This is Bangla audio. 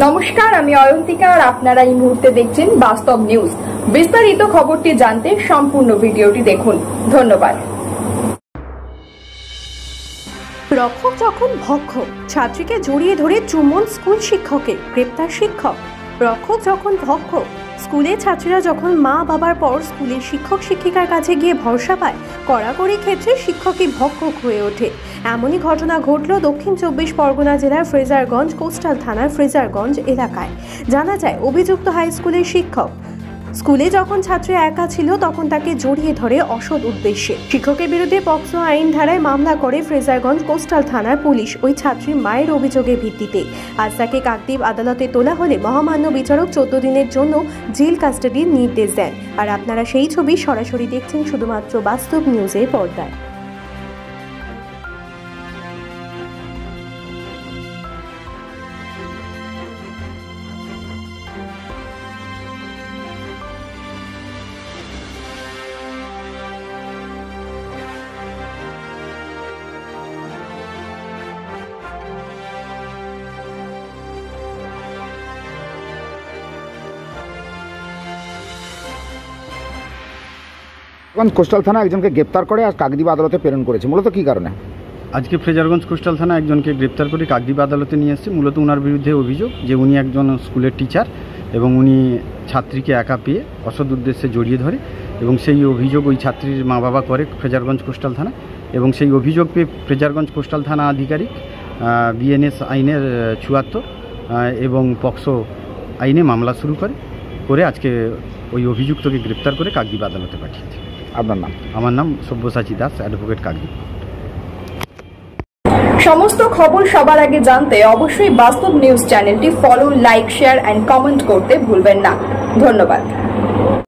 নমস্কার, আমি অয়ন্তিকা আর আপনারা এই মুহূর্তে দেখছেন বাস্তব নিউজ। বিস্তারিত খবরটি জানতে সম্পূর্ণ ভিডিওটি দেখুন। ধন্যবাদ। রক্ষক যখন ভক্ষক, ছাত্রীকে জড়িয়ে ধরে চুম্বন স্কুল শিক্ষকের, গ্রেপ্তার শিক্ষক। রক্ষক যখন ভক্ষক, স্কুলে ছাত্রীরা যখন মা বাবার পর স্কুলের শিক্ষক শিক্ষিকার কাছে গিয়ে ভরসা পায়, কড়াকড়ি ক্ষেত্রে শিক্ষকই ভক্ষক হয়ে ওঠে। এমনই ঘটনা ঘটল দক্ষিণ 24 পরগনা জেলার ফ্রেজারগঞ্জ কোস্টাল থানার ফ্রেজারগঞ্জ এলাকায়। জানা যায়, অভিযুক্ত হাই স্কুলের শিক্ষক স্কুলে যখন ছাত্রী একা ছিল তখন তাকে জড়িয়ে ধরে অসৎ উদ্দেশ্যে। শিক্ষকের বিরুদ্ধে পক্সো আইন ধারায় মামলা করে ফ্রেজারগঞ্জ কোস্টাল থানার পুলিশ ওই ছাত্রীর মায়ের অভিযোগের ভিত্তিতে আজ তাকে কাকদ্বীপ আদালতে তোলা হলে মহামান্য বিচারক 14 দিনের জন্য জেল কাস্টাডির নির্দেশ দেন। আর আপনারা সেই ছবি সরাসরি দেখছেন শুধুমাত্র বাস্তব নিউজের পর্দায়। কোস্টাল থানা একজনকে গ্রেপ্তার করে আর কাকদ্বীপ আদালতে প্রেরণ করেছে, মূলত কি কারণে? আজকে ফ্রেজারগঞ্জ কোস্টাল থানা একজনকে গ্রেপ্তার করে কাকদ্বীপ আদালতে নিয়ে এসেছে। মূলত ওনার বিরুদ্ধে অভিযোগ যে উনি একজন স্কুলের টিচার এবং উনি ছাত্রীকে একা পেয়ে অসৎ উদ্দেশ্যে জড়িয়ে ধরে এবং সেই অভিযোগ ওই ছাত্রীর মা বাবা করে ফ্রেজারগঞ্জ কোস্টাল থানা এবং সেই অভিযোগ পেয়ে ফ্রেজারগঞ্জ কোস্টাল থানা আধিকারিক বিএনএস আইনের ৭৪ এবং পক্সো আইনে মামলা শুরু করে আজকে ওই অভিযুক্তকে গ্রেপ্তার করে কাকদ্বীপ আদালতে পাঠিয়েছে। আপনার নাম? আমার নাম সব্যসাচী দাস, অ্যাডভোকেট কাকদ্বীপ। সমস্ত খবর সবার আগে জানতে অবশ্যই বাস্তব নিউজ চ্যানেলটি follow, like, share and comment করতে ভুলবেন না। ধন্যবাদ।